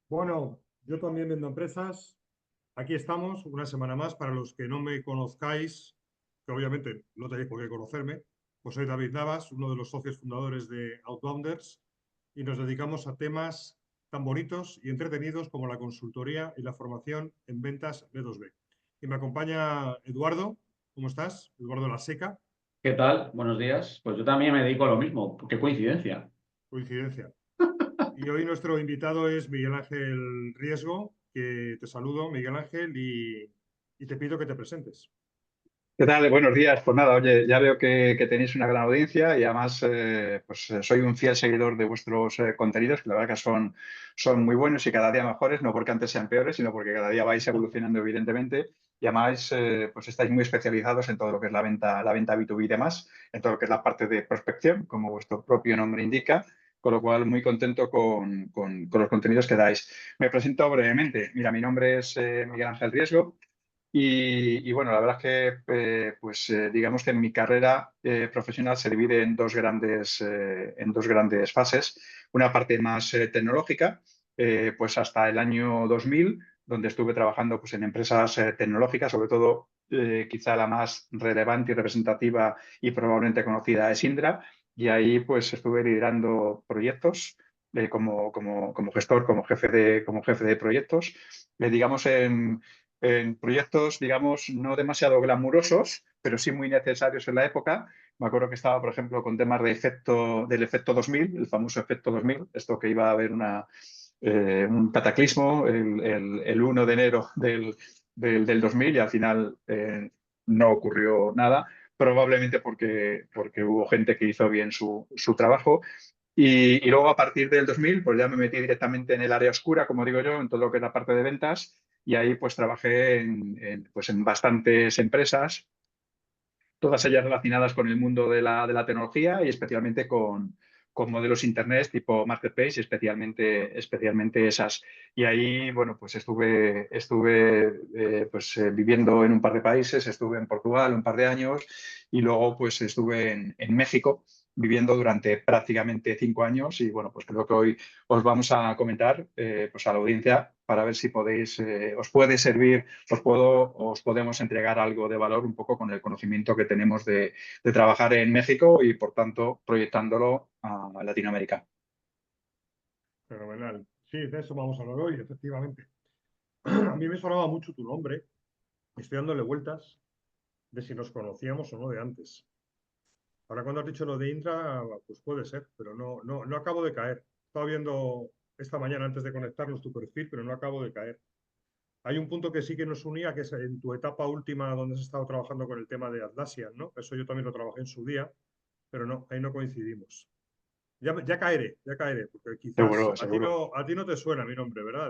Bueno, yo también vendo empresas. Aquí estamos, una semana más. Para los que no me conozcáis, que obviamente no tenéis por qué conocerme, pues soy David Navas, uno de los socios fundadores de Outbounders, y nos dedicamos a temas tan bonitos y entretenidos como la consultoría y la formación en ventas B2B. Y me acompaña Eduardo. ¿Cómo estás? Eduardo La Seca. ¿Qué tal? Buenos días. Pues yo también me dedico a lo mismo. Qué coincidencia. Coincidencia. Y hoy nuestro invitado es Miguel Ángel Riesgo, que te saludo, Miguel Ángel, y te pido que te presentes. ¿Qué tal? Buenos días. Pues nada, oye, ya veo que tenéis una gran audiencia y además soy un fiel seguidor de vuestros contenidos, que la verdad que son muy buenos y cada día mejores, no porque antes sean peores, sino porque cada día vais evolucionando evidentemente y además pues estáis muy especializados en todo lo que es la venta B2B y demás, en todo lo que es la parte de prospección, como vuestro propio nombre indica. Con lo cual, muy contento con los contenidos que dais. Me presento brevemente. Mira, mi nombre es Miguel Ángel Riesgo. Y bueno, la verdad es que digamos que en mi carrera profesional se divide en dos grandes fases. Una parte más tecnológica, pues hasta el año 2000, donde estuve trabajando pues, en empresas tecnológicas, sobre todo quizá la más relevante y representativa y probablemente conocida es Indra. Y ahí pues estuve liderando proyectos como gestor, como jefe de proyectos, digamos en proyectos, digamos, no demasiado glamurosos, pero sí muy necesarios en la época. Me acuerdo que estaba, por ejemplo, con temas del efecto 2000, el famoso efecto 2000, esto que iba a haber un cataclismo el 1 de enero del 2000 y al final no ocurrió nada, probablemente porque hubo gente que hizo bien su trabajo. Y luego a partir del 2000, pues ya me metí directamente en el área oscura, como digo yo, en todo lo que es la parte de ventas y ahí pues trabajé pues en bastantes empresas, todas ellas relacionadas con el mundo de la tecnología y especialmente con modelos internet tipo Marketplace, y especialmente esas. Y ahí, bueno, pues estuve viviendo en un par de países, estuve en Portugal un par de años y luego pues estuve en México viviendo durante prácticamente 5 años y bueno, pues creo que hoy os vamos a comentar pues a la audiencia para ver si podéis, os puede servir, os podemos entregar algo de valor un poco con el conocimiento que tenemos de trabajar en México y, por tanto, proyectándolo a Latinoamérica. Fenomenal. Sí, de eso vamos a hablar hoy, efectivamente. A mí me sonaba mucho tu nombre. Estoy dándole vueltas de si nos conocíamos o no de antes. Ahora cuando has dicho lo de Indra, pues puede ser, pero no acabo de caer. Estaba viendo esta mañana antes de conectarnos tu perfil, pero no acabo de caer. Hay un punto que sí que nos unía, que es en tu etapa última donde has estado trabajando con el tema de Atlassian, ¿no? Eso yo también lo trabajé en su día, pero no, ahí no coincidimos. Ya caeré, porque quizás Seguro, seguro. a ti no te suena mi nombre, ¿verdad?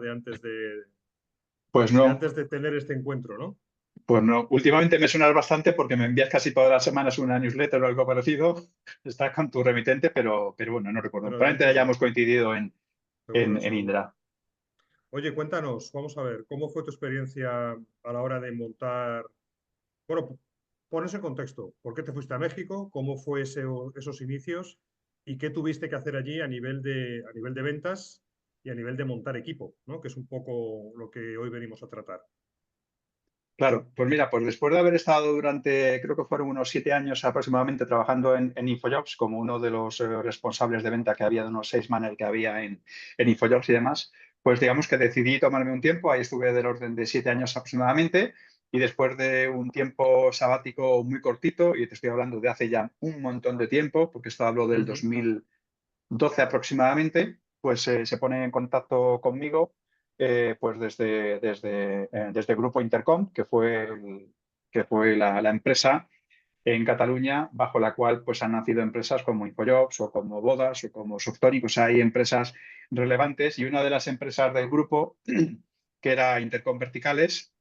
Pues De no, antes de tener este encuentro, ¿no? pues no. Últimamente me suenas bastante porque me envías casi todas las semanas una newsletter o algo parecido. Está con tu remitente, pero bueno, no recuerdo. Pero de Probablemente antes no. hayamos coincidido Seguro, en seguro. Indra. Oye, cuéntanos, vamos a ver, ¿cómo fue tu experiencia a la hora de montar? Bueno, pones en contexto, ¿por qué te fuiste a México? ¿Cómo fue esos inicios? ¿Y qué tuviste que hacer allí a nivel de ventas y a nivel de montar equipo, ¿no? Que es un poco lo que hoy venimos a tratar. Claro, pues mira, pues después de haber estado durante, creo que fueron unos 7 años aproximadamente trabajando en InfoJobs como uno de los responsables de venta que había, de unos sales managers que había en InfoJobs y demás, pues digamos que decidí tomarme un tiempo, ahí estuve del orden de 7 años aproximadamente y después de un tiempo sabático muy cortito, y te estoy hablando de hace ya un montón de tiempo, porque esto hablo del Ujú. 2012 aproximadamente, pues se pone en contacto conmigo pues desde Grupo Intercom, que fue la empresa en Cataluña bajo la cual pues, han nacido empresas como Infojobs o como Bodas o como Softonic. O sea, hay empresas relevantes y una de las empresas del grupo, que era Intercom Verticales,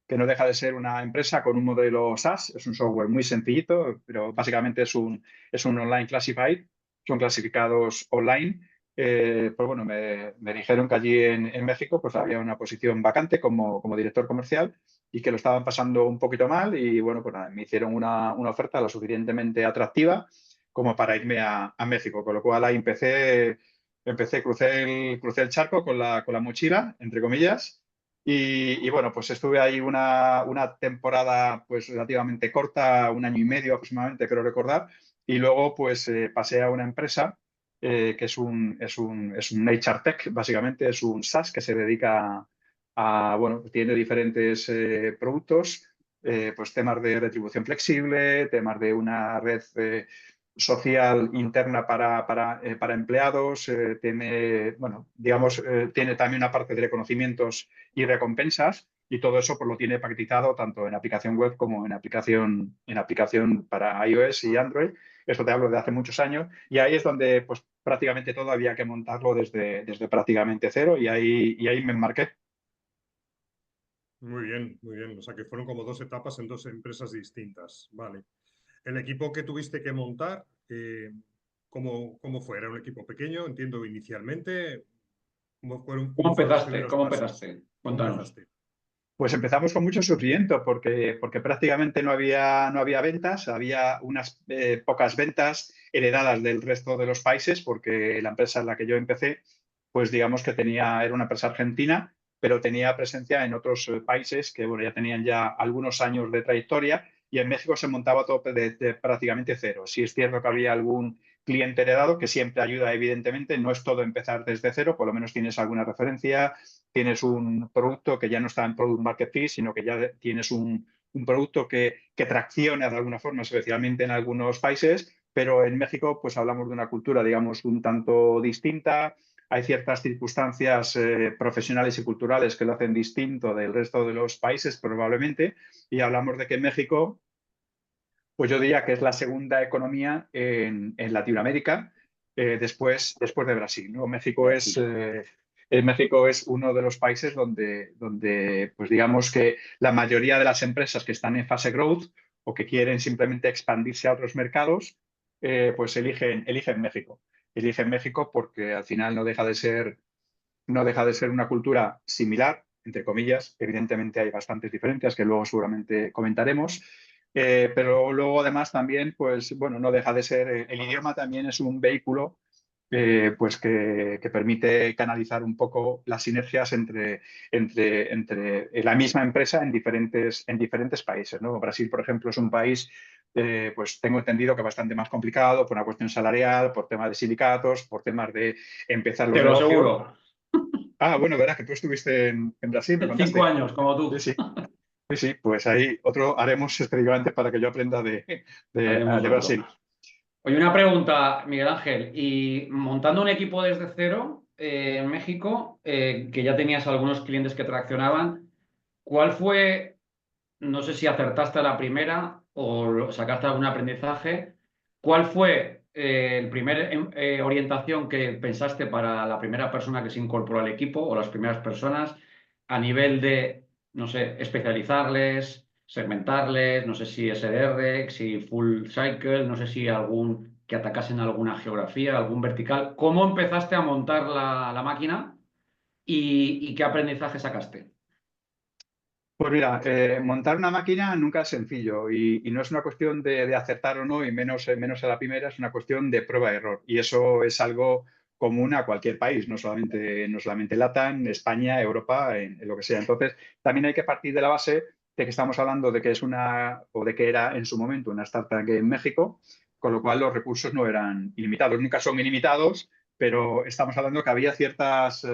que no deja de ser una empresa con un modelo SaaS, es un software muy sencillito, pero básicamente es un online classified, son clasificados online. Pues bueno, me dijeron que allí en México pues había una posición vacante como director comercial y que lo estaban pasando un poquito mal y bueno, pues nada, me hicieron una oferta lo suficientemente atractiva como para irme a México, con lo cual ahí empecé Empecé, crucé el charco con la mochila, entre comillas, y bueno, pues estuve ahí una temporada pues relativamente corta, 1 año y medio aproximadamente, creo recordar, y luego pues pasé a una empresa que es un HR Tech, básicamente, es un SaaS que se dedica bueno, tiene diferentes productos, pues temas de retribución flexible, temas de una red social interna para empleados, tiene, bueno, digamos, tiene también una parte de reconocimientos y recompensas, y todo eso pues, lo tiene paquetizado tanto en aplicación web como en aplicación para iOS y Android. Esto te hablo de hace muchos años, y ahí es donde pues, prácticamente todo había que montarlo desde prácticamente cero, y ahí me embarqué. Muy bien, muy bien. O sea que fueron como 2 etapas en 2 empresas distintas. Vale. El equipo que tuviste que montar, ¿cómo fue? ¿Era un equipo pequeño? Entiendo inicialmente. ¿Cómo ¿Cómo fueron los empezaste? primeros ¿Cómo pasos? empezaste? ¿Cómo Cuéntanos. empezaste? Pues empezamos con mucho sufrimiento porque prácticamente no había ventas, había unas pocas ventas heredadas del resto de los países porque la empresa en la que yo empecé, pues digamos que era una empresa argentina, pero tenía presencia en otros países que bueno, ya tenían ya algunos años de trayectoria, y en México se montaba todo de prácticamente cero. Sí es cierto que había algún cliente heredado que siempre ayuda, evidentemente, no es todo empezar desde cero, por lo menos tienes alguna referencia, tienes un producto que ya no está en Product Market Fit, sino que ya tienes un producto que tracciona de alguna forma, especialmente en algunos países, pero en México pues hablamos de una cultura, digamos, un tanto distinta. Hay ciertas circunstancias profesionales y culturales que lo hacen distinto del resto de los países, probablemente, y hablamos de que en México, pues yo diría que es la segunda economía en Latinoamérica, después de Brasil, ¿no? México es uno de los países donde, pues digamos que la mayoría de las empresas que están en fase growth o que quieren simplemente expandirse a otros mercados, pues eligen México. Eligen México porque al final no deja de ser una cultura similar, entre comillas. Evidentemente hay bastantes diferencias que luego seguramente comentaremos, pero luego además también, pues bueno, no deja de ser, el idioma también es un vehículo pues que permite canalizar un poco las sinergias entre la misma empresa en diferentes países, ¿no? Brasil, por ejemplo, es un país, pues tengo entendido que bastante más complicado por una cuestión salarial, por temas de sindicatos, por temas de empezar los Te lo negocios. aseguro. Ah, bueno, verás que tú estuviste en Brasil, me 5 contaste. años, como Sí, tú. sí, sí, sí, pues ahí otro haremos específicamente para que yo aprenda Haremos de otro. Brasil. Oye, una pregunta, Miguel Ángel. Y montando un equipo desde cero en México, que ya tenías algunos clientes que traccionaban, ¿cuál fue, no sé si acertaste a la primera o sacaste algún aprendizaje, cuál fue el primer orientación que pensaste para la primera persona que se incorporó al equipo o las primeras personas a nivel de, no sé, especializarles, segmentarles, no sé si SDR, si full cycle, no sé si algún que atacasen alguna geografía, algún vertical? ¿Cómo empezaste a montar la máquina y qué aprendizaje sacaste? Pues mira, montar una máquina nunca es sencillo, y no es una cuestión de acertar o no, y menos a la primera, es una cuestión de prueba-error. Y eso es algo común a cualquier país, no solamente LATAM, España, Europa, en lo que sea. Entonces, también hay que partir de la base de que estamos hablando de que o de que era en su momento una startup en México, con lo cual los recursos no eran ilimitados. Nunca son ilimitados, pero estamos hablando que había ciertas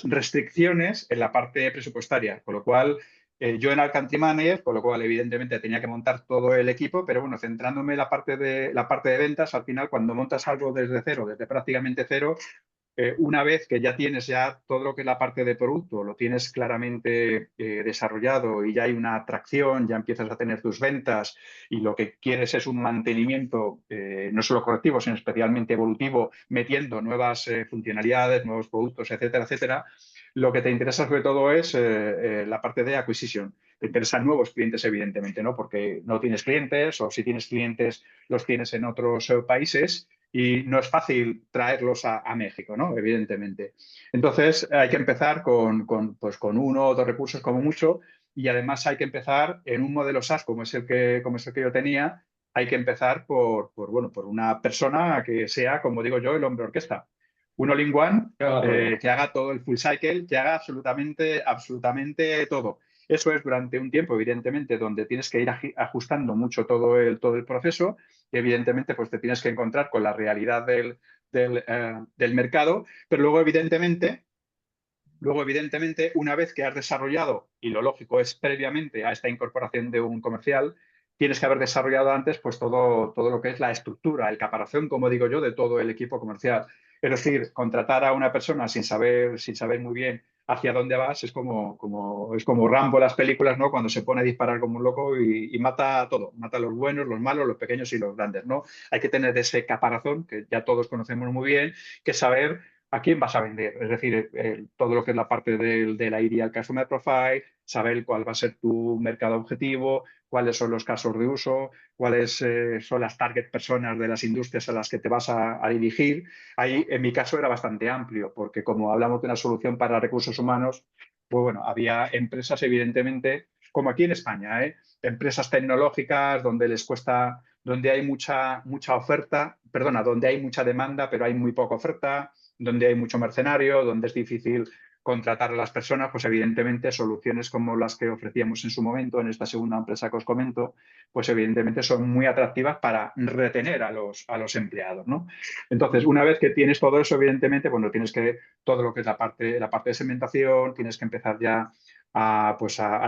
restricciones en la parte presupuestaria, con lo cual yo era el country manager, con lo cual evidentemente tenía que montar todo el equipo, pero bueno, centrándome en la parte de ventas, al final cuando montas algo desde cero, desde prácticamente cero, una vez que ya tienes todo lo que es la parte de producto, lo tienes claramente desarrollado y ya hay una atracción, ya empiezas a tener tus ventas, y lo que quieres es un mantenimiento no solo correctivo, sino especialmente evolutivo, metiendo nuevas funcionalidades, nuevos productos, etcétera, etcétera. Lo que te interesa sobre todo es la parte de acquisition. Te interesan nuevos clientes, evidentemente, ¿no? Porque no tienes clientes, o si tienes clientes, los tienes en otros países, y no es fácil traerlos a México, ¿no? Evidentemente. Entonces, hay que empezar pues, con 1 o 2 recursos como mucho, y además hay que empezar en un modelo SaaS como es el que yo tenía. Hay que empezar bueno, por una persona que sea, como digo yo, el hombre orquesta. un all-in-one Que haga todo. que haga todo el full cycle, que haga absolutamente todo. Eso es durante un tiempo, evidentemente, donde tienes que ir ajustando mucho todo el proceso y, evidentemente, pues te tienes que encontrar con la realidad del mercado, pero luego, evidentemente, una vez que has desarrollado, y lo lógico es previamente a esta incorporación de un comercial, tienes que haber desarrollado antes pues todo lo que es la estructura, el caparazón, como digo yo, de todo el equipo comercial. Es decir, contratar a una persona sin saber muy bien hacia dónde vas es como Rambo en las películas, ¿no? Cuando se pone a disparar como un loco y mata a todo, mata a los buenos, los malos, los pequeños y los grandes, ¿no? Hay que tener ese caparazón, que ya todos conocemos muy bien, que saber a quién vas a vender. Es decir, todo lo que es la parte de la Ideal Customer Profile, saber cuál va a ser tu mercado objetivo, cuáles son los casos de uso, cuáles son las target personas de las industrias a las que te vas a dirigir. Ahí, en mi caso, era bastante amplio, porque como hablamos de una solución para recursos humanos, pues bueno, había empresas, evidentemente, como aquí en España, empresas tecnológicas donde les cuesta, donde hay mucha oferta, perdona, donde hay mucha demanda, pero hay muy poca oferta, donde hay mucho mercenario, donde es difícil contratar a las personas, pues evidentemente soluciones como las que ofrecíamos en su momento en esta segunda empresa que os comento, pues evidentemente son muy atractivas para retener a los empleados, ¿no? Entonces, una vez que tienes todo eso, evidentemente, bueno, tienes que, todo lo que es la parte de segmentación, tienes que empezar ya a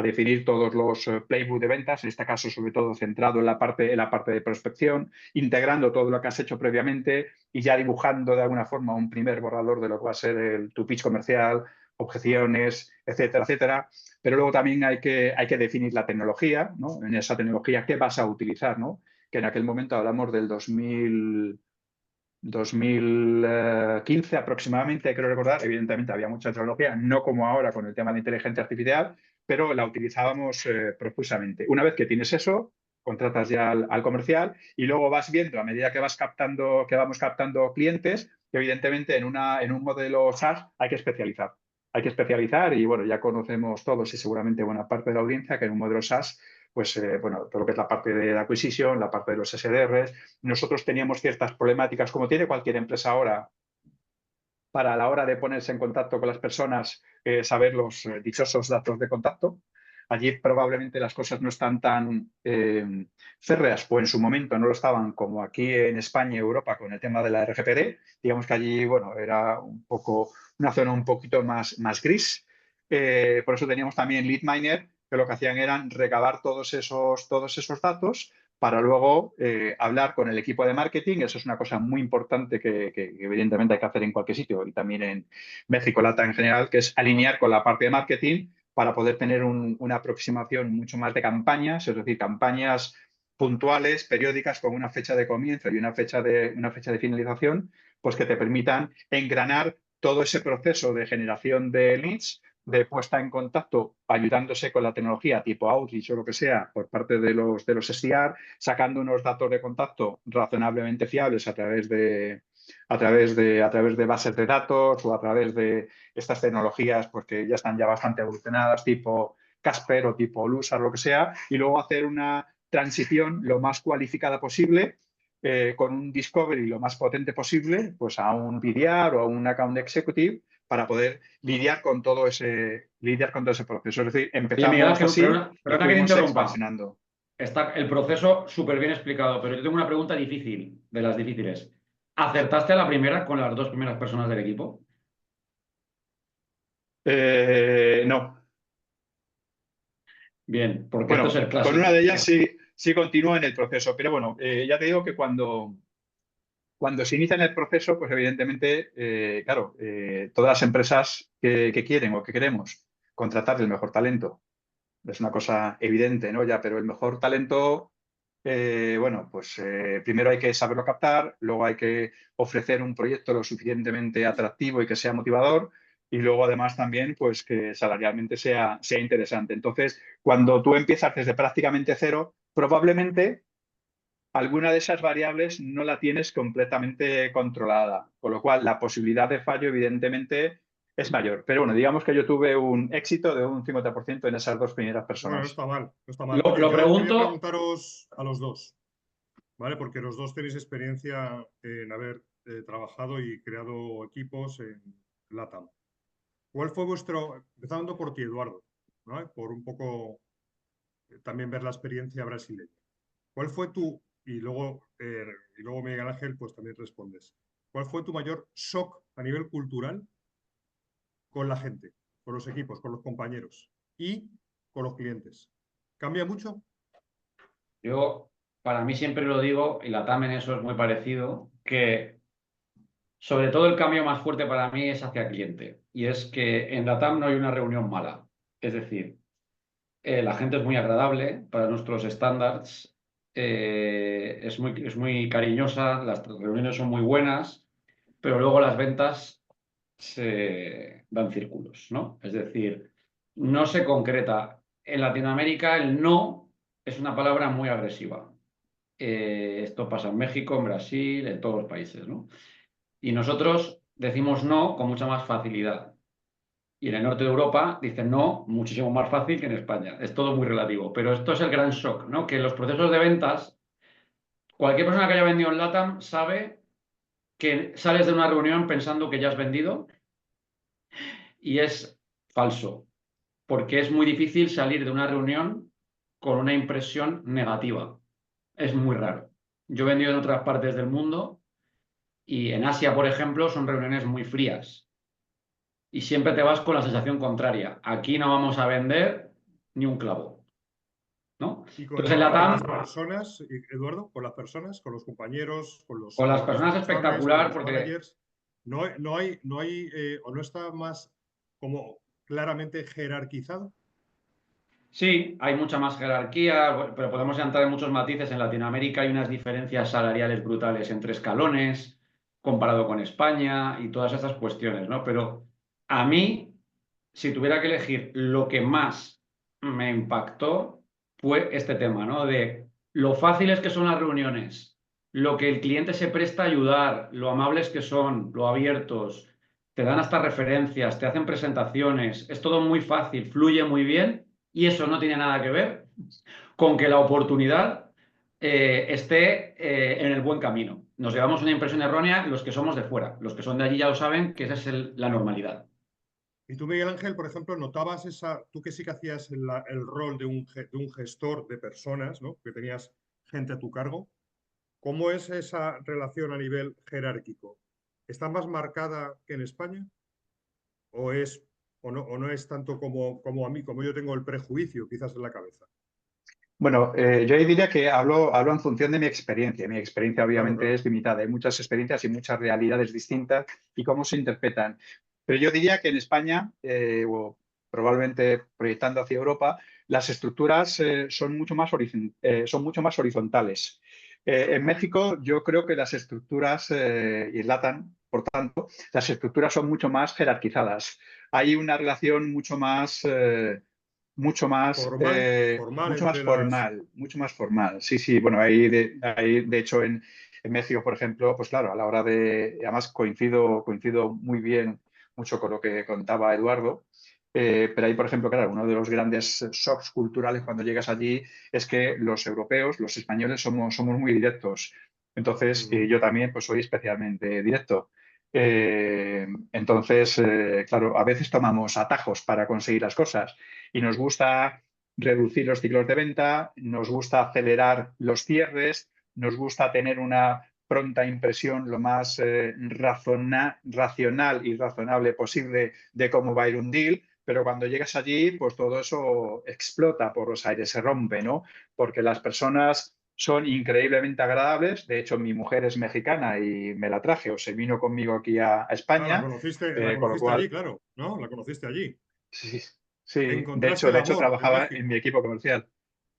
definir todos los playbook de ventas, en este caso sobre todo centrado en la parte de prospección, integrando todo lo que has hecho previamente y ya dibujando de alguna forma un primer borrador de lo que va a ser tu pitch comercial, objeciones, etcétera, etcétera. Pero luego también hay que definir la tecnología, ¿no? En esa tecnología, ¿qué vas a utilizar, ¿no? Que en aquel momento hablamos del 2015 aproximadamente, creo recordar. Evidentemente había mucha tecnología, no como ahora con el tema de inteligencia artificial, pero la utilizábamos profusamente. Una vez que tienes eso, contratas ya al comercial y luego vas viendo a medida que vamos captando clientes, que evidentemente en un modelo SaaS hay que especializar. Hay que especializar y bueno, ya conocemos todos y seguramente buena parte de la audiencia que en un modelo SaaS, pues bueno, todo lo que es la parte de acquisition, la parte de los SDRs, nosotros teníamos ciertas problemáticas, como tiene cualquier empresa ahora, para a la hora de ponerse en contacto con las personas, saber los dichosos datos de contacto. Allí probablemente las cosas no están tan férreas, o en su momento no lo estaban como aquí en España y Europa con el tema de la RGPD. Digamos que allí, bueno, era una zona un poquito más gris. Por eso teníamos también Lead Miner, que lo que hacían eran recabar todos esos datos para luego hablar con el equipo de marketing. Eso es una cosa muy importante que evidentemente hay que hacer en cualquier sitio y también en México Lata en general, que es alinear con la parte de marketing para poder tener una aproximación mucho más de campañas, es decir, campañas puntuales, periódicas, con una fecha de comienzo y una fecha de finalización, pues que te permitan engranar todo ese proceso de generación de leads, de puesta en contacto, ayudándose con la tecnología tipo Outreach o lo que sea por parte de los SDR, sacando unos datos de contacto razonablemente fiables a través de bases de datos o a través de estas tecnologías pues, que ya están bastante evolucionadas, tipo Casper o tipo Lusar, lo que sea, y luego hacer una transición lo más cualificada posible con un discovery lo más potente posible, pues a un BDR o a un account executive para poder lidiar con todo ese proceso. Es decir, Oye, Miguel empezamos Ángel, así y perdona que te fuimos interrumpa. expansionando. Está el proceso súper bien explicado, pero yo tengo una pregunta difícil, de las difíciles. ¿Acertaste a la primera con las dos primeras personas del equipo? No. Bien, porque esto es Bueno, el con una clásico. de ellas sí continúo en el proceso, pero bueno, ya te digo que cuando se inicia en el proceso, pues evidentemente, claro, todas las empresas que quieren o que queremos contratar el mejor talento, es una cosa evidente, ¿no? Ya, pero el mejor talento, bueno, pues primero hay que saberlo captar, luego hay que ofrecer un proyecto lo suficientemente atractivo y que sea motivador, y luego además también, pues que salarialmente sea interesante. Entonces, cuando tú empiezas desde prácticamente cero, probablemente alguna de esas variables no la tienes completamente controlada, con lo cual la posibilidad de fallo evidentemente es mayor. Pero bueno, digamos que yo tuve un éxito de un 50% en esas dos primeras Bueno, no personas. está mal, no está mal. Lo, Oye, lo yo quería pregunto, preguntaros a los dos, ¿vale? Porque los dos tenéis experiencia en haber trabajado y creado equipos en LATAM. ¿Cuál fue vuestro, empezando por ti, Eduardo, ¿no? Por un poco también ver la experiencia brasileña? ¿Cuál fue y luego Miguel Ángel, pues también respondes. ¿Cuál fue tu mayor shock a nivel cultural con la gente, con los equipos, con los compañeros y con los clientes? ¿Cambia mucho? Yo, para mí siempre lo digo, y la TAM en eso es muy parecido, que sobre todo el cambio más fuerte para mí es hacia cliente. Y es que en la TAM no hay una reunión mala. Es decir, la gente es muy agradable para nuestros estándares, es muy cariñosa, las reuniones son muy buenas, pero luego las ventas se dan círculos, ¿no? Es decir, no se concreta. En Latinoamérica el no es una palabra muy agresiva. Esto pasa en México, en Brasil, en todos los países, ¿no? Y nosotros decimos no con mucha más facilidad. Y en el norte de Europa dicen no muchísimo más fácil que en España. Es todo muy relativo. Pero esto es el gran shock, ¿no? Que los procesos de ventas, cualquier persona que haya vendido en LATAM sabe que sales de una reunión pensando que ya has vendido y es falso, porque es muy difícil salir de una reunión con una impresión negativa. Es muy raro. Yo he vendido en otras partes del mundo y en Asia, por ejemplo, son reuniones muy frías y siempre te vas con la sensación contraria. Aquí no vamos a vender ni un clavo, ¿no? Y Entonces en con LATAM, las personas, Eduardo, con las personas, con los compañeros, con con las los personas responsables, con espectacular los porque managers, no hay o no está más como claramente jerarquizado. sí, hay mucha más jerarquía, pero podemos entrar en muchos matices. En Latinoamérica hay unas diferencias salariales brutales entre escalones comparado con España y todas esas cuestiones, ¿no? Pero a mí, si tuviera que elegir lo que más me impactó fue este tema, ¿no? De lo fáciles que son las reuniones, lo que el cliente se presta a ayudar, lo amables que son, lo abiertos, te dan hasta referencias, te hacen presentaciones, es todo muy fácil, fluye muy bien y eso no tiene nada que ver con que la oportunidad esté en el buen camino. Nos llevamos una impresión errónea los que somos de fuera, los que son de allí ya lo saben que esa es la normalidad. Y tú, Miguel Ángel, por ejemplo, notabas tú que sí que hacías el rol de un gestor de personas, ¿no? Que tenías gente a tu cargo. ¿Cómo es esa relación a nivel jerárquico? ¿Está más marcada que en España? ¿O es o no es tanto como a mí, como yo tengo el prejuicio quizás en la cabeza? Bueno, yo ahí diría que hablo en función de mi experiencia. Mi experiencia Claro, obviamente claro. es limitada. Hay muchas experiencias y muchas realidades distintas y cómo se interpretan. Pero yo diría que en España, o probablemente proyectando hacia Europa, las estructuras son mucho más horizontales. En México yo creo que las estructuras, y en LATAM, por tanto, las estructuras son mucho más jerarquizadas. Hay una relación Formal mucho más entre las... formal, mucho más formal. Sí, sí, bueno, ahí de hecho en México, por ejemplo, pues claro, a la hora además coincido muy bien mucho con lo que contaba Eduardo, pero ahí, por ejemplo, claro, uno de los grandes shocks culturales cuando llegas allí es que los europeos, los españoles, somos muy directos. Entonces, yo también pues soy especialmente directo. Entonces, claro, a veces tomamos atajos para conseguir las cosas y nos gusta reducir los ciclos de venta, nos gusta acelerar los cierres, nos gusta tener una pronta impresión lo más racional y razonable posible de cómo va a ir un deal, pero cuando llegas allí, pues todo eso explota por los aires, se rompe, ¿no? Porque las personas son increíblemente agradables. De hecho, mi mujer es mexicana y me la traje, o se vino conmigo aquí a Ah, la España, con lo conociste allí, cual, claro, ¿no? La conociste allí. sí, sí, Encontraste el de hecho amor, me trabajaba en imagino. mi equipo comercial.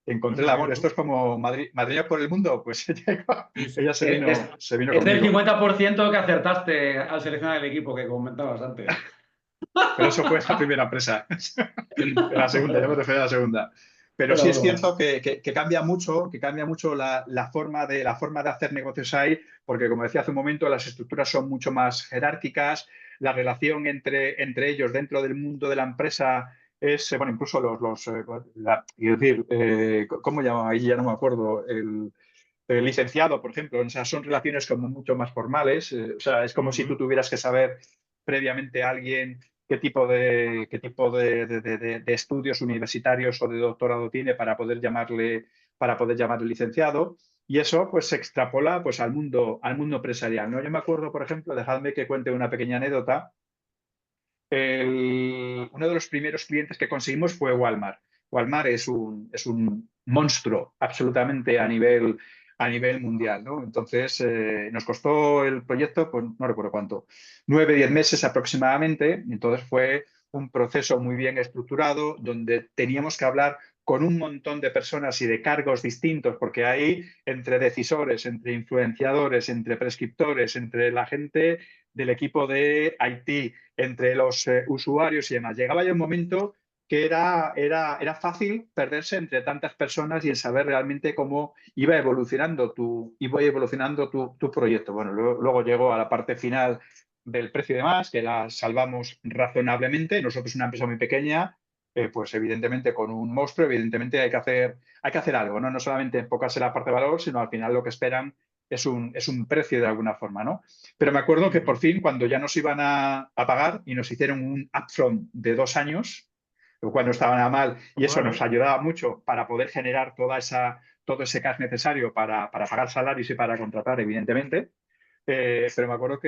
Encontré el Anda, amor. mira Esto tú. es como Madrid por el mundo. Pues Sí, sí. ella Es, se vino es del conmigo. 50% que acertaste al seleccionar el equipo que comentabas antes. Pero eso fue la primera empresa. En la segunda, yo me refiero a la segunda. Pero Era sí es broma. cierto que cambia mucho la forma de hacer negocios ahí, porque como decía hace un momento, las estructuras son mucho más jerárquicas, la relación entre ellos dentro del mundo de la empresa es, bueno, incluso quiero decir, ¿cómo llamaba? Ahí ya no me acuerdo, licenciado, por ejemplo. O sea, son relaciones como mucho más formales. O sea, es como si tú tuvieras que saber previamente a alguien qué tipo de estudios universitarios o de doctorado tiene para poder llamarle licenciado. Y eso pues se extrapola pues al mundo empresarial, ¿no? Yo me acuerdo, por ejemplo, dejadme que cuente una pequeña anécdota. Uno de los primeros clientes que conseguimos fue Walmart. Walmart es un monstruo absolutamente a nivel mundial, ¿no? Entonces, nos costó el proyecto, pues no recuerdo cuánto, 9, 10 meses aproximadamente. Entonces fue un proceso muy bien estructurado donde teníamos que hablar con un montón de personas y de cargos distintos, porque ahí entre decisores, entre influenciadores, entre prescriptores, entre la gente del equipo de IT, entre los usuarios y demás. Llegaba ya un momento que era fácil perderse entre tantas personas y en saber realmente cómo iba evolucionando tu proyecto. Bueno, luego llegó a la parte final del precio y demás, que la salvamos razonablemente. Nosotros, una empresa muy pequeña, pues evidentemente con un monstruo, evidentemente hay que hacer algo, ¿no? No solamente enfocarse en la parte de valor, sino al final lo que esperan es un precio de alguna forma, ¿no? Pero me acuerdo que por fin, cuando ya nos iban a pagar y nos hicieron un upfront de 2 años, lo cual no estaba nada mal, y eso nos ayudaba mucho para poder generar todo ese cash necesario para pagar salarios y para contratar, evidentemente. Pero me acuerdo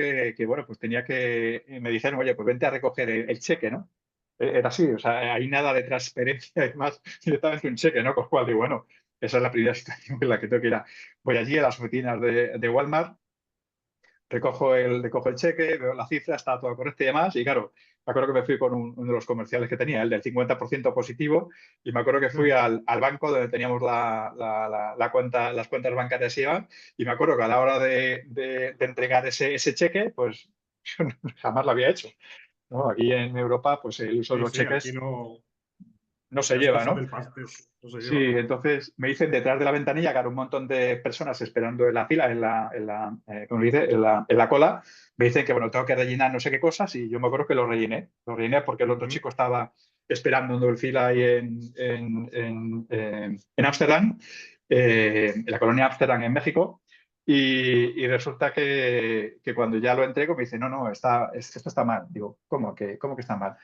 bueno, pues me dijeron, oye, pues vente a recoger el cheque, ¿no? Era así, o sea, hay nada de transferencia, además, directamente un cheque, ¿no? Con lo cual digo, bueno, esa es la primera situación en la que tengo que ir voy allí a las oficinas de Walmart, recojo el cheque, veo la cifra, está todo correcto y demás. Y claro, me acuerdo que me fui con uno de los comerciales que tenía, el del 50% positivo, y me acuerdo que fui al banco donde teníamos la cuenta, las cuentas bancarias IVA, y me acuerdo que a la hora de entregar ese cheque, pues yo jamás lo había hecho, ¿no? Aquí en Europa, pues el uso de los Sí, aquí cheques no. no se Ya es lleva, cosa ¿no? del pastel, no se Sí, lleva. entonces me dicen detrás de la ventanilla que hay un montón de personas esperando en la fila, ¿cómo se dice? En la cola. Me dicen que, bueno, tengo que rellenar no sé qué cosas y yo me acuerdo que lo rellené. Lo rellené porque el otro chico estaba esperando en fila ahí en Ámsterdam, en la colonia Ámsterdam en México. Y resulta que cuando ya lo entrego me dice, no, no, esto está mal. Digo, ¿cómo que está mal?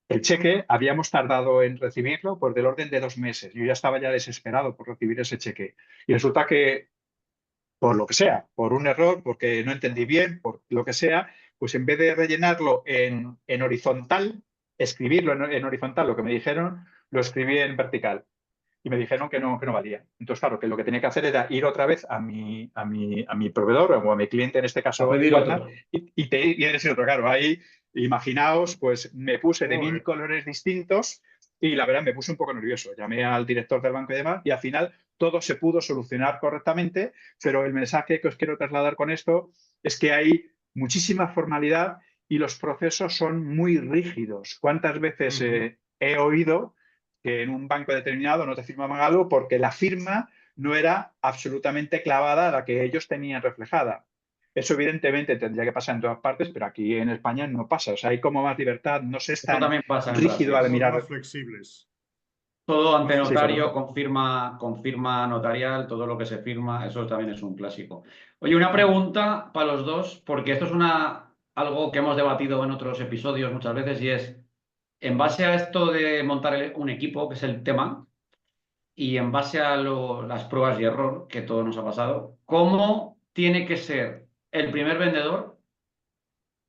El cheque habíamos tardado en recibirlo por del orden de 2 meses. Yo ya estaba ya desesperado por recibir ese cheque. Y resulta que, por lo que sea, por un error, porque no entendí bien, por lo que sea, pues en vez de rellenarlo en horizontal, escribirlo en horizontal, lo que me dijeron, lo escribí en vertical. Y me dijeron que no valía. Entonces, claro, que lo que tenía que hacer era ir otra vez a mi proveedor o a mi cliente, en este A caso pedir Walmart, otro. y decir otro. Claro, ahí, imaginaos, pues me puse de 1000 colores distintos y la verdad me puse un poco nervioso. Llamé al director del banco y demás y al final todo se pudo solucionar correctamente, pero el mensaje que os quiero trasladar con esto es que hay muchísima formalidad y los procesos son muy rígidos. ¿Cuántas veces he oído que en un banco determinado no te firmaban algo porque la firma no era absolutamente clavada a la que ellos tenían reflejada? Eso evidentemente tendría que pasar en todas partes, pero aquí en España no pasa. O sea, hay como más libertad, no se es Esto tan también pasa en rígido Brasil. al Somos más mirar. flexibles. Todo ante Más Sí, notario, correcto. confirma notarial, todo lo que se firma, eso también es un clásico. Oye, una pregunta para los dos, porque esto es algo que hemos debatido en otros episodios muchas veces, y es, en base a esto de montar un equipo, que es el tema, y en base a las pruebas y error, que todo nos ha pasado, ¿cómo tiene que ser el primer vendedor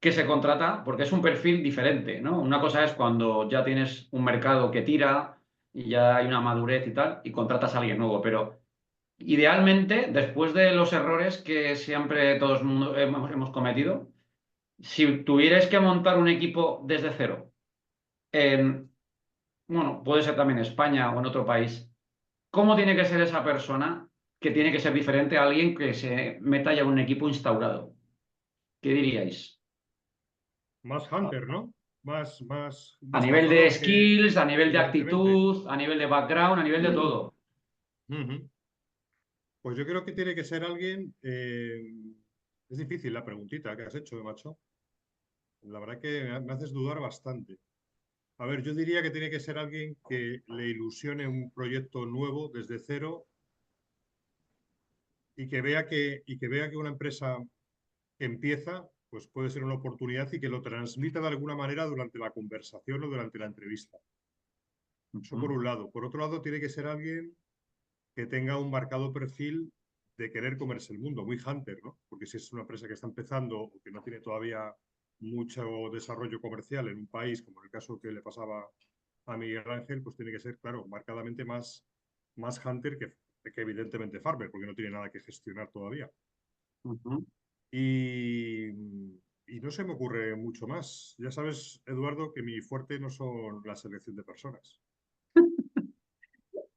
que se contrata? Porque es un perfil diferente, ¿no? Una cosa es cuando ya tienes un mercado que tira y ya hay una madurez y tal, y contratas a alguien nuevo, pero idealmente, después de los errores que siempre todos hemos cometido, si tuvierais que montar un equipo desde cero, en, bueno, puede ser también España o en otro país, ¿cómo tiene que ser esa persona que tiene que ser diferente a alguien que se meta ya en un equipo instaurado? ¿Qué diríais? Más hunter, ¿no? Más A nivel de buscador que, skills, a nivel de evidentemente. actitud, a nivel de background, a nivel de todo. Ujú. Pues yo creo que tiene que ser alguien. Es difícil la preguntita que has hecho, macho. La verdad que me haces dudar bastante. A ver, yo diría que tiene que ser alguien que le ilusione un proyecto nuevo desde cero y que vea que una empresa que empieza, pues puede ser una oportunidad y que lo transmita de alguna manera durante la conversación o durante la entrevista. Eso por un lado. Por otro lado, tiene que ser alguien que tenga un marcado perfil de querer comerse el mundo, muy hunter, ¿no? Porque si es una empresa que está empezando o que no tiene todavía mucho desarrollo comercial en un país, como en el caso que le pasaba a Miguel Ángel, pues tiene que ser, claro, marcadamente más hunter que evidentemente farmer, porque no tiene nada que gestionar todavía. Ujú. Y, y no se me ocurre mucho más. Ya sabes, Eduardo, que mi fuerte no son la selección de personas.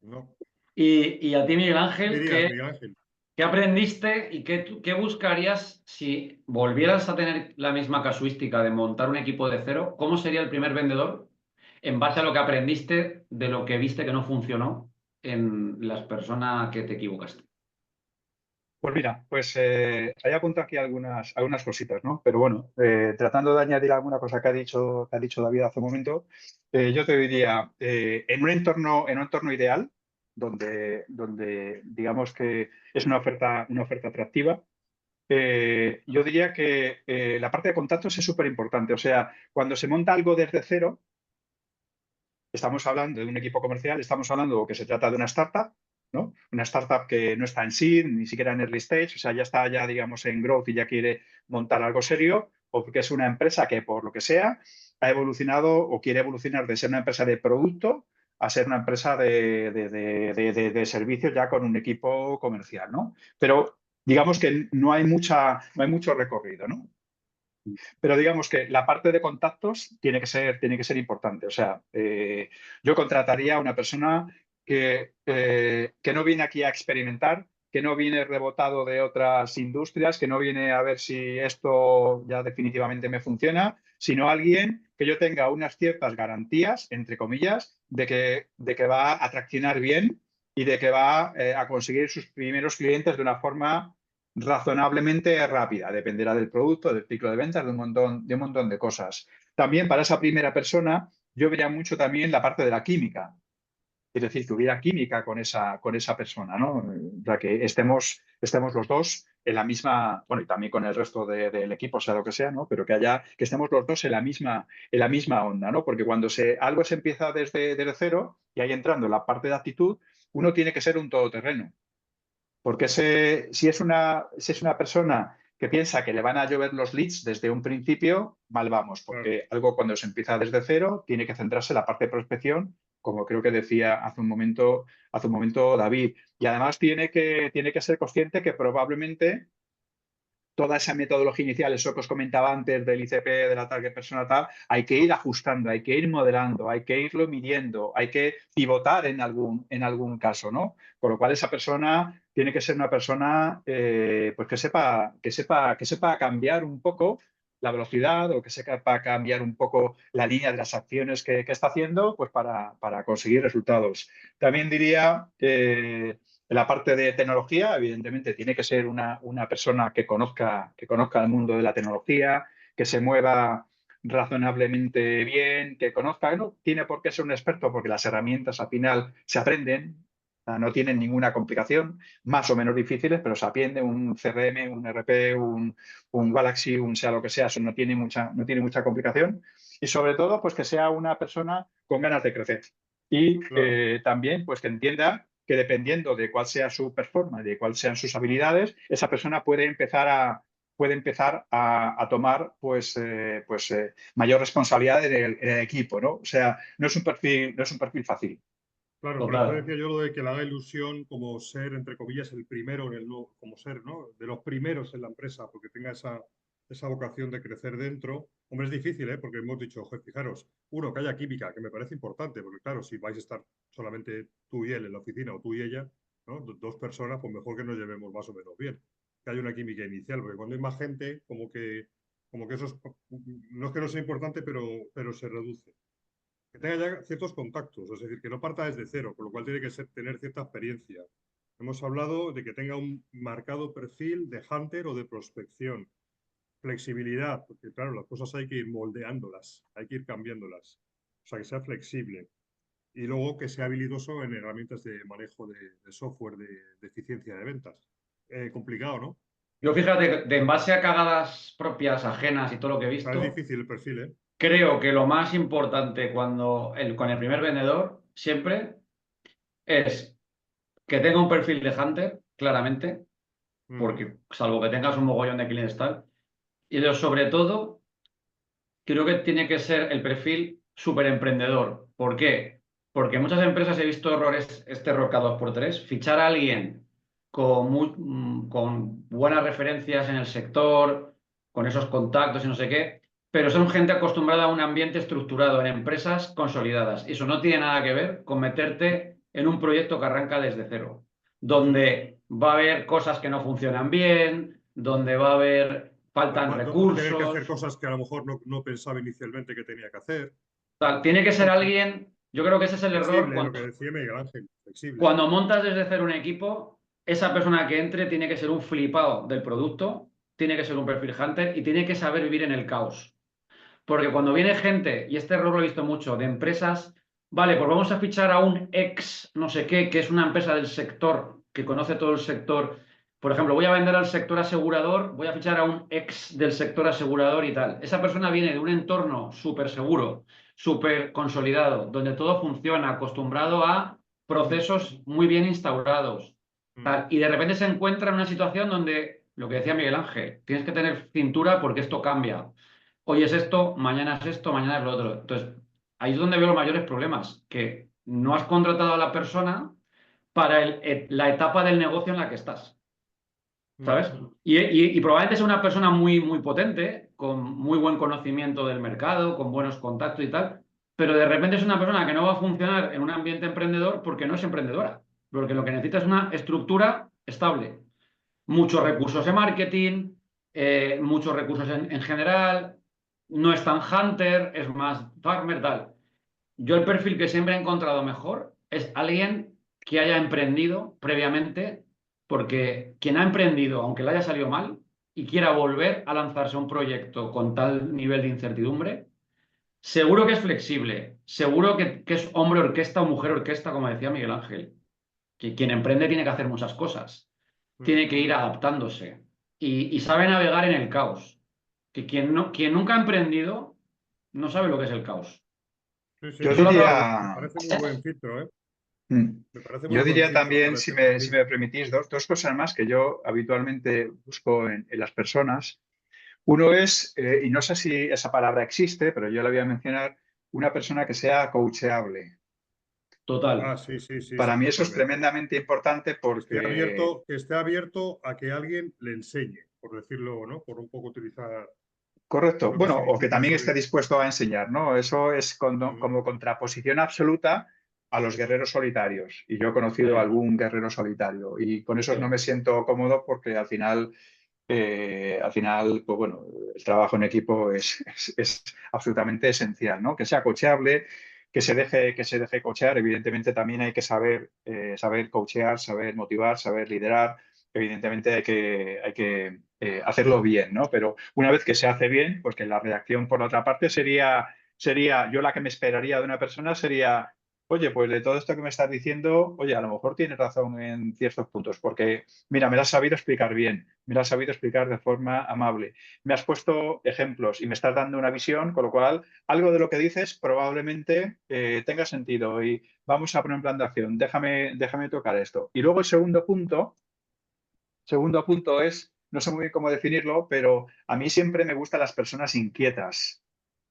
No. Y a ti, Miguel ¿Qué Ángel, dirías, Miguel Ángel? ¿qué aprendiste y qué buscarías si volvieras a tener la misma casuística de montar un equipo de cero? ¿Cómo sería el primer vendedor en base a lo que aprendiste de lo que viste que no funcionó en las personas que te equivocaste? Pues mira, pues hay apuntado aquí algunas cositas, ¿no? Pero bueno, tratando de añadir alguna cosa que ha dicho David hace un momento, yo te diría, en un entorno ideal, donde digamos que es una oferta atractiva, yo diría que la parte de contactos es súper importante. O sea, cuando se monta algo desde cero, estamos hablando de un equipo comercial, estamos hablando que se trata de una startup, ¿no? Una startup que no está en seed, ni siquiera en early stage, o sea, ya está ya, digamos, en growth y ya quiere montar algo serio, o porque es una empresa que, por lo que sea, ha evolucionado o quiere evolucionar de ser una empresa de producto a ser una empresa de servicios ya con un equipo comercial, ¿no? Pero digamos que no hay mucho recorrido, ¿no? Pero digamos que la parte de contactos tiene que ser importante. O sea, yo contrataría a una persona que no viene aquí a experimentar, que no viene rebotado de otras industrias, que no viene a ver si esto ya definitivamente me funciona, sino alguien que yo tenga unas ciertas garantías, entre comillas, de que va a traccionar bien y de que va a conseguir sus primeros clientes de una forma razonablemente rápida. Dependerá del producto, del ciclo de ventas, de un montón de cosas. También para esa primera persona, yo vería mucho también la parte de la química. Es decir, que hubiera química con esa persona, ¿no? O sea, que estemos los dos en la misma, bueno, y también con el resto del equipo, sea lo que sea, ¿no? Pero que estemos los dos en la misma onda, ¿no? Porque cuando algo se empieza desde cero y ahí entrando la parte de actitud, uno tiene que ser un todoterreno. Porque si es una persona que piensa que le van a llover los leads desde un principio, mal vamos, Claro, porque algo cuando se empieza desde cero tiene que centrarse en la parte de prospección, como creo que decía hace un momento David. Y además tiene que ser consciente que probablemente toda esa metodología inicial, eso que os comentaba antes del ICP, de la target persona tal, hay que ir ajustando, hay que ir modelando, hay que irlo midiendo, hay que pivotar en algún caso, ¿no? Con lo cual esa persona tiene que ser una persona pues que sepa cambiar un poco la velocidad o que sepa cambiar un poco la línea de las acciones que está haciendo pues para conseguir resultados. También diría en la parte de tecnología, evidentemente, tiene que ser una persona que conozca el mundo de la tecnología, que se mueva razonablemente bien, que conozca, no tiene por qué ser un experto porque las herramientas al final se aprenden, o sea, no tienen ninguna complicación, más o menos difíciles, pero se aprende un CRM, un RP, un Galaxy, un sea lo que sea, eso no tiene mucha complicación. Y sobre todo, pues que sea una persona con ganas de crecer. Y claro. también, pues que entienda que dependiendo de cuál sea su performance, de cuáles sean sus habilidades, esa persona puede empezar a tomar mayor responsabilidad en el equipo, ¿no? O sea, no es un perfil fácil. Claro, por eso Total. decía yo lo de que le haga ilusión como ser, entre comillas, el primero en el nuevo, como ser, ¿no? De los primeros en la empresa, porque tenga esa vocación de crecer dentro. Hombre, es difícil, ¿eh? Porque hemos dicho, "Joder, fijaros, uno, que haya química, que me parece importante, porque claro, si vais a estar solamente tú y él en la oficina o tú y ella, ¿no? Dos personas, pues mejor que nos llevemos más o menos bien. Que haya una química inicial, porque cuando hay más gente, como que eso no es que no sea importante, pero se reduce que tenga ya ciertos contactos, es decir, que no parta desde cero, con lo cual tiene que tener cierta experiencia. Hemos hablado de que tenga un marcado perfil de hunter o de prospección. Flexibilidad, porque claro, las cosas hay que ir moldeándolas, hay que ir cambiándolas. O sea, que sea flexible. Y luego que sea habilidoso en herramientas de manejo de software de eficiencia de ventas. complicado, ¿no? Yo fíjate, en base a cagadas propias, ajenas y todo lo que he O sea, es visto, difícil el perfil, ¿eh? creo que lo más importante con el primer vendedor siempre es que tenga un perfil de hunter, claramente, Ujú. porque salvo que tengas un mogollón de clientes tal, y sobre todo, creo que tiene que ser el perfil súper emprendedor. ¿Por qué? Porque en muchas empresas he visto errores, este error cada 2 por 3, fichar a alguien con buenas referencias en el sector, con esos contactos y no sé qué, pero son gente acostumbrada a un ambiente estructurado en empresas consolidadas. Y eso no tiene nada que ver con meterte en un proyecto que arranca desde cero, donde va a haber cosas que no funcionan bien, donde va a haber, faltan Va a tener que hacer recursos. cosas que a lo mejor no pensaba inicialmente que tenía que hacer. Tiene que ser alguien, yo creo que ese es el error Flexible, lo que decía Miguel Ángel, flexible. cuando montas desde cero un equipo, esa persona que entre tiene que ser un flipado del producto, tiene que ser un perfil hunter y tiene que saber vivir en el caos. Porque cuando viene gente, y este error lo he visto mucho, de empresas, vale, pues vamos a fichar a un ex no sé qué, que es una empresa del sector, que conoce todo el sector. Por ejemplo, voy a vender al sector asegurador, voy a fichar a un ex del sector asegurador y tal. Esa persona viene de un entorno súper seguro, súper consolidado, donde todo funciona, acostumbrado a procesos muy bien instaurados. Mm. Tal. Y de repente se encuentra en una situación donde, lo que decía Miguel Ángel, tienes que tener cintura porque esto cambia. Hoy es esto, mañana es esto, mañana es lo otro. Entonces, ahí es donde veo los mayores problemas, que no has contratado a la persona para la etapa del negocio en la que estás, Mm. ¿sabes? Y probablemente sea una persona muy, muy potente, con muy buen conocimiento del mercado, con buenos contactos y tal, pero de repente es una persona que no va a funcionar en un ambiente emprendedor porque no es emprendedora, porque lo que necesita es una estructura estable, muchos recursos de marketing, muchos recursos en general, no es tan hunter, es más farmer, tal. Yo el perfil que siempre he encontrado mejor es alguien que haya emprendido previamente, porque quien ha emprendido, aunque le haya salido mal, y quiera volver a lanzarse a un proyecto con tal nivel de incertidumbre, seguro que es flexible, seguro que es hombre orquesta o mujer orquesta, como decía Miguel Ángel, que quien emprende tiene que hacer muchas cosas, Mm. tiene que ir adaptándose y sabe navegar en el caos. Que quien nunca ha emprendido no sabe lo que es el caos. Sí, sí, Yo Eso lo me diría, parece muy buen filtro, ¿eh? mm, Me parece muy yo buen diría filtro también, para si este me, si perfil. me permitís, dos cosas más que yo habitualmente busco en las personas. Uno es, y no sé si esa palabra existe, pero yo la voy a mencionar, una persona que sea coacheable. Total. Ah, sí, sí, sí, Para sí, mí eso es totalmente. tremendamente importante porque, Que esté abierto a que alguien le enseñe, por decirlo, ¿no? Por un poco utilizar correcto, lo que bueno, o que significa también eso. esté dispuesto a enseñar, ¿no? Eso es Ujú. como contraposición absoluta a los guerreros solitarios. Y yo he conocido Sí, algún guerrero solitario y con esos no sí. me siento cómodo porque al final, pues bueno, el trabajo en equipo es absolutamente esencial, ¿no? Que sea coachable, que se deje coachear. Evidentemente también hay que saber coachear, saber motivar, saber liderar. Evidentemente hay que hacerlo bien, ¿no? Pero una vez que se hace bien, pues que la reacción por la otra parte sería, yo la que me esperaría de una persona sería, oye, pues de todo esto que me estás diciendo, oye, a lo mejor tienes razón en ciertos puntos, porque mira, me lo has sabido explicar bien, me lo has sabido explicar de forma amable, me has puesto ejemplos y me estás dando una visión, con lo cual algo de lo que dices probablemente tenga sentido y vamos a poner un plan de acción, déjame tocar esto. Y luego el segundo punto es, no sé muy bien cómo definirlo, pero a mí siempre me gustan las personas inquietas.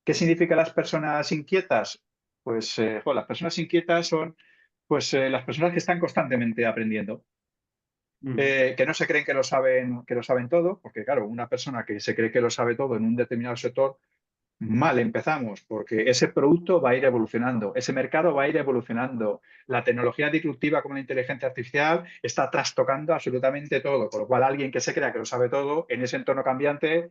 ¿Qué significan las personas inquietas? Pues las personas inquietas son pues, las personas que están constantemente aprendiendo, Mm. que no se creen que lo saben todo, porque claro, una persona que se cree que lo sabe todo en un determinado sector, mal empezamos, porque ese producto va a ir evolucionando, ese mercado va a ir evolucionando, la tecnología disruptiva como la inteligencia artificial está trastocando absolutamente todo, con lo cual alguien que se crea que lo sabe todo en ese entorno cambiante,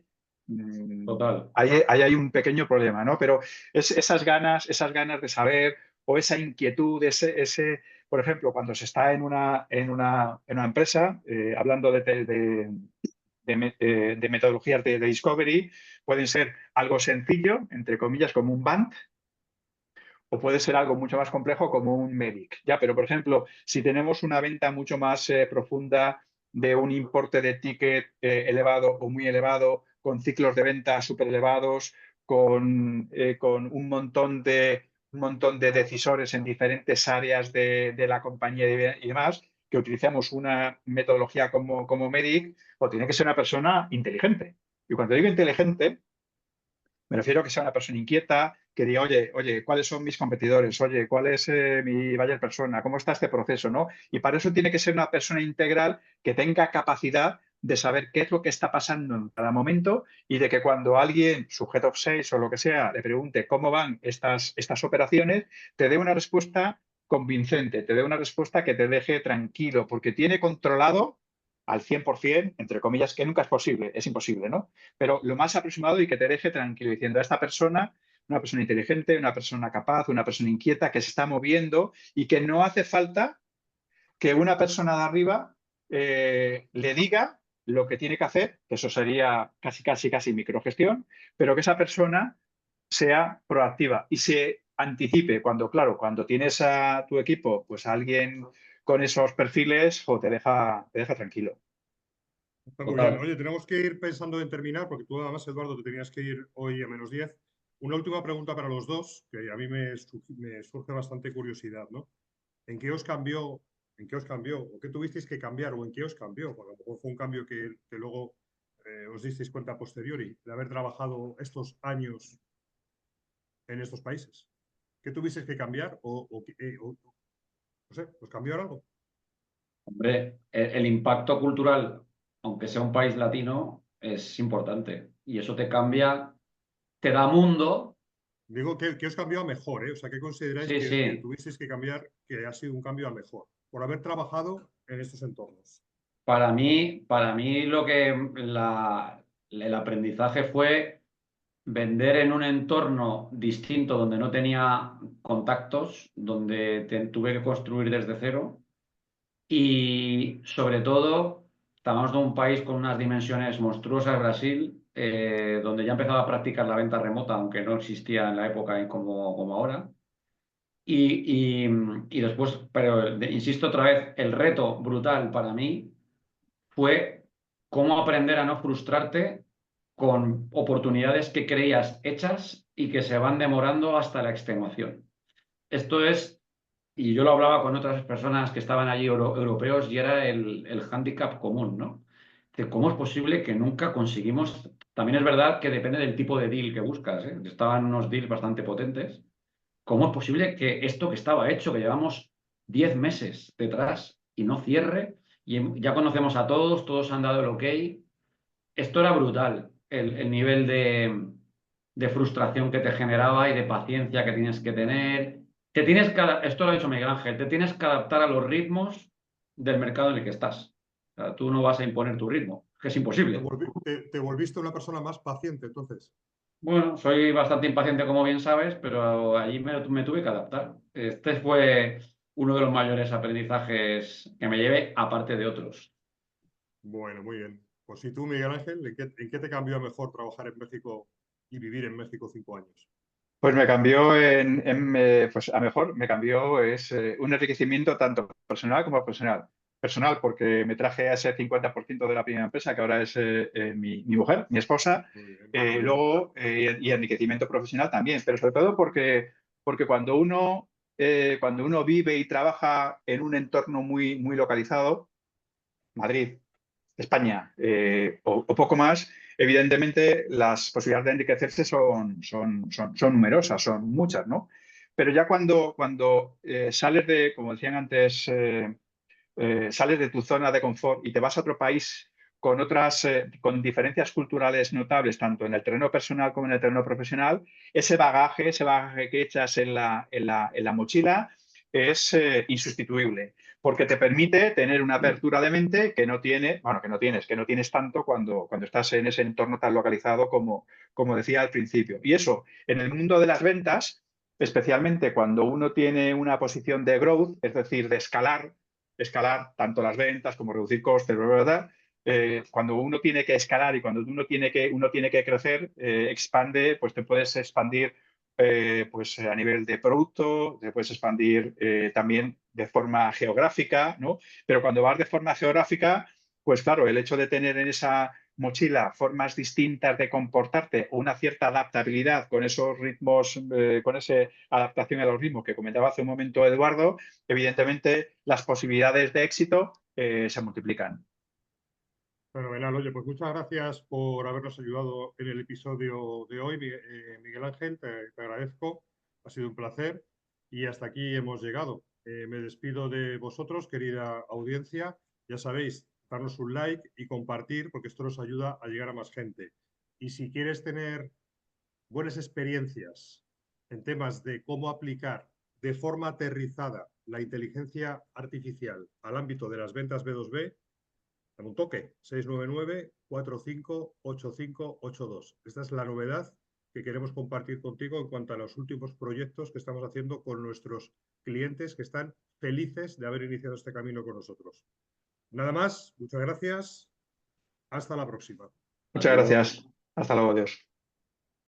Total. ahí hay un pequeño problema, ¿no? Pero esas ganas de saber o esa inquietud, por ejemplo, cuando se está en una empresa, hablando de metodologías de discovery, pueden ser algo sencillo, entre comillas, como un BANT, o puede ser algo mucho más complejo como un MEDIC. Ya, pero por ejemplo, si tenemos una venta mucho más profunda de un importe de ticket elevado o muy elevado, con ciclos de venta súper elevados, con un montón de decisores en diferentes áreas de la compañía y demás, que utilizamos una metodología como MEDDIC, o tiene que ser una persona inteligente. Y cuando digo inteligente, me refiero a que sea una persona inquieta, que diga, oye, ¿cuáles son mis competidores? Oye, ¿cuál es mi buyer persona? ¿Cómo está este proceso? ¿No? Y para eso tiene que ser una persona integral que tenga capacidad de saber qué es lo que está pasando en cada momento y de que cuando alguien, su head of sales o lo que sea, le pregunte cómo van estas operaciones, te dé una respuesta convincente, te dé una respuesta que te deje tranquilo, porque tiene controlado al 100%, entre comillas, que nunca es imposible, ¿no? Pero lo más aproximado y que te deje tranquilo diciendo a esta persona, una persona inteligente, una persona capaz, una persona inquieta que se está moviendo y que no hace falta que una persona de arriba le diga lo que tiene que hacer, que eso sería casi microgestión, pero que esa persona sea proactiva y se anticipe claro, cuando tienes a tu equipo, pues a alguien con esos perfiles, te deja tranquilo. Está muy bien. Oye, tenemos que ir pensando en terminar, porque tú además, Eduardo, te tenías que ir hoy a -10. Una última pregunta para los dos, que a mí me surge bastante curiosidad, ¿no? ¿En qué os cambió? ¿En qué os cambió? ¿O qué tuvisteis que cambiar? ¿O en qué os cambió? Porque a lo mejor fue un cambio que luego os disteis cuenta a posteriori de haber trabajado estos años en estos países. ¿Qué tuvisteis que cambiar? No sé, ¿os cambió algo? Hombre, el impacto cultural, aunque sea un país latino, es importante. Y eso te cambia, te da mundo. Digo, ¿qué os cambió a mejor? O sea, ¿qué consideráis Sí, que sí. tuvisteis que cambiar, que ha sido un cambio a mejor, por haber trabajado en estos entornos? Para mí el aprendizaje fue vender en un entorno distinto donde no tenía contactos, donde tuve que construir desde cero y sobre todo estábamos de un país con unas dimensiones monstruosas, Brasil, donde ya empezaba a practicar la venta remota, aunque no existía en la época como ahora. Y después, pero insisto otra vez, el reto brutal para mí fue cómo aprender a no frustrarte con oportunidades que creías hechas y que se van demorando hasta la extenuación. Esto es, y yo lo hablaba con otras personas que estaban allí europeos y era el hándicap común, ¿no? ¿Cómo es posible que nunca conseguimos? También es verdad que depende del tipo de deal que buscas, ¿eh? Estaban unos deals bastante potentes. ¿Cómo es posible que esto que estaba hecho, que llevamos 10 meses detrás y no cierre? Y ya conocemos a todos, todos han dado el ok. Esto era brutal, el nivel de frustración que te generaba y de paciencia que tienes que tener. Esto lo ha dicho Miguel Ángel, te tienes que adaptar a los ritmos del mercado en el que estás. O sea, tú no vas a imponer tu ritmo, que es imposible. Te volviste una persona más paciente, entonces. Bueno, soy bastante impaciente, como bien sabes, pero allí me tuve que adaptar. Este fue uno de los mayores aprendizajes que me llevé, aparte de otros. Bueno, muy bien. Pues si tú, Miguel Ángel, ¿en qué te cambió a mejor trabajar en México y vivir en México 5 años? Pues me cambió pues a mejor, me cambió un enriquecimiento tanto personal como profesional. Personal porque me traje a ese 50% de la primera empresa, que ahora es mi mujer, mi esposa. Muy bien. Luego, y enriquecimiento profesional también, pero sobre todo porque cuando uno vive y trabaja en un entorno muy localizado, Madrid, España o poco más, evidentemente las posibilidades de enriquecerse son numerosas, son muchas, ¿no? Pero ya cuando sales como decían antes, sales de tu zona de confort y te vas a otro país con diferencias culturales notables, tanto en el terreno personal como en el terreno profesional, ese bagaje que echas en la mochila es insustituible, porque te permite tener una apertura de mente que no tienes tanto cuando estás en ese entorno tan localizado como decía al principio. Y eso, en el mundo de las ventas, especialmente cuando uno tiene una posición de growth, es decir, de escalar tanto las ventas como reducir costes, ¿verdad? Cuando uno tiene que escalar y cuando uno tiene que crecer, expande, pues te puedes expandir pues a nivel de producto, te puedes expandir también de forma geográfica, ¿no? Pero cuando vas de forma geográfica, pues claro, el hecho de tener en esa mochila formas distintas de comportarte o una cierta adaptabilidad con esos ritmos, con esa adaptación a los ritmos que comentaba hace un momento Eduardo, evidentemente las posibilidades de éxito se multiplican. Fenomenal. Oye, pues muchas gracias por habernos ayudado en el episodio de hoy, Miguel Ángel. Te agradezco. Ha sido un placer. Y hasta aquí hemos llegado. Me despido de vosotros, querida audiencia. Ya sabéis, darnos un like y compartir, porque esto nos ayuda a llegar a más gente. Y si quieres tener buenas experiencias en temas de cómo aplicar de forma aterrizada la inteligencia artificial al ámbito de las ventas B2B, dame un toque, 699-458582. Esta es la novedad que queremos compartir contigo en cuanto a los últimos proyectos que estamos haciendo con nuestros clientes que están felices de haber iniciado este camino con nosotros. Nada más, muchas gracias. Hasta la próxima. Muchas gracias. Hasta luego, adiós.